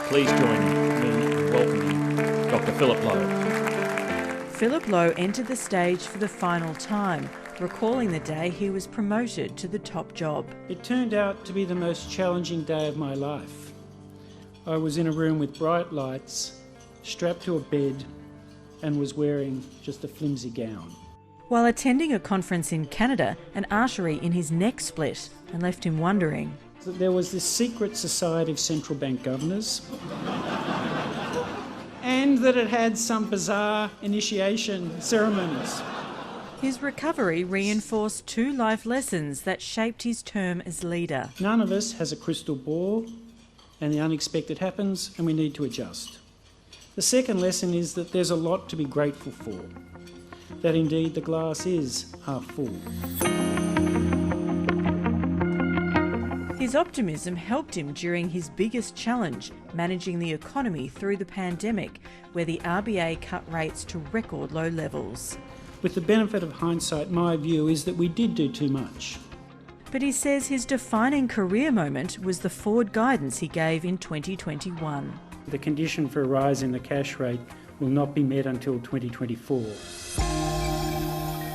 Please join me in welcoming Dr. Philip Lowe. Philip Lowe entered the stage for the final time, recalling the day he was promoted to the top job. It turned out to be the most challenging day of my life. I was in a room with bright lights, strapped to a bed, and was wearing just a flimsy gown. While attending a conference in Canada, an artery in his neck split and left him wondering. There was this secret society of central bank governors, and that it had some bizarre initiation ceremonies. His recovery reinforced 2 life lessons that shaped his term as leader. None of us has a crystal ball, and the unexpected happens, and we need to adjust. The second lesson is that there's a lot to be grateful for, that indeed the glass is half full. His optimism helped him during his biggest challenge, managing the economy through the pandemic, where the RBA cut rates to record low levels. With the benefit of hindsight, my view is that we did do too much. But he says his defining career moment was the forward guidance he gave in 2021. The condition for a rise in the cash rate will not be met until 2024.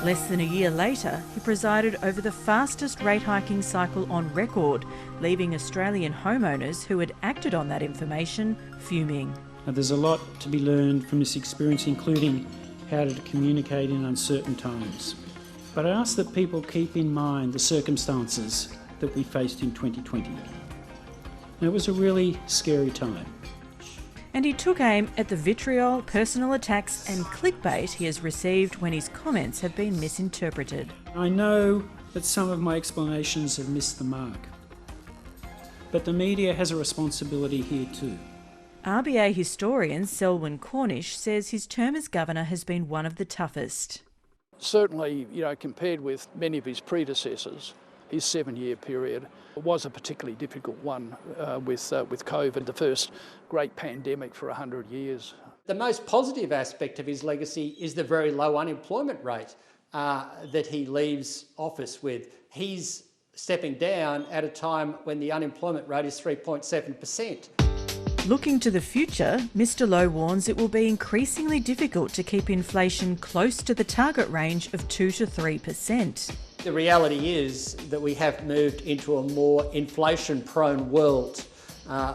Less than a year later, he presided over the fastest rate hiking cycle on record, leaving Australian homeowners who had acted on that information fuming. Now, there's a lot to be learned from this experience, including how to communicate in uncertain times. But I ask that people keep in mind the circumstances that we faced in 2020. And it was a really scary time. And he took aim at the vitriol, personal attacks and clickbait he has received when his comments have been misinterpreted. I know that some of my explanations have missed the mark, but the media has a responsibility here too. RBA historian Selwyn Cornish says his term as governor has been one of the toughest. Certainly, compared with many of his predecessors, his 7-year period was a particularly difficult one with COVID, the first great pandemic for 100 years. The most positive aspect of his legacy is the very low unemployment rate that he leaves office with. He's stepping down at a time when the unemployment rate is 3.7%. Looking to the future, Mr Lowe warns it will be increasingly difficult to keep inflation close to the target range of 2 to 3%. The reality is that we have moved into a more inflation-prone world.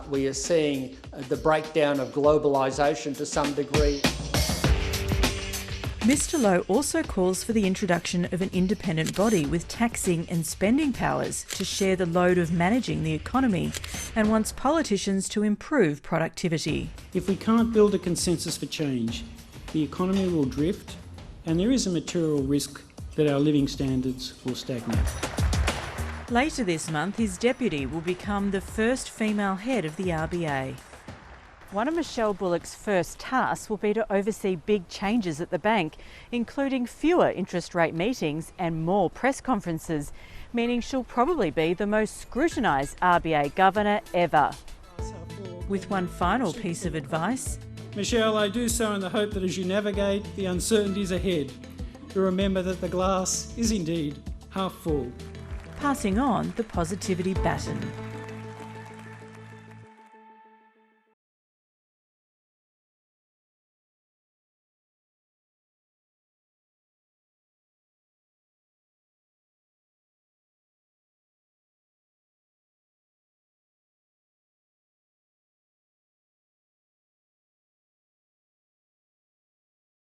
We are seeing the breakdown of globalisation to some degree. Mr Lowe also calls for the introduction of an independent body with taxing and spending powers to share the load of managing the economy, and wants politicians to improve productivity. If we can't build a consensus for change, the economy will drift, and there is a material risk that our living standards will stagnate. Later this month, his deputy will become the first female head of the RBA. One of Michele Bullock's first tasks will be to oversee big changes at the bank, including fewer interest rate meetings and more press conferences, meaning she'll probably be the most scrutinised RBA governor ever. With one final piece of advice. Michele, I do so in the hope that as you navigate the uncertainties ahead, you remember that the glass is indeed half full. Passing on the positivity baton.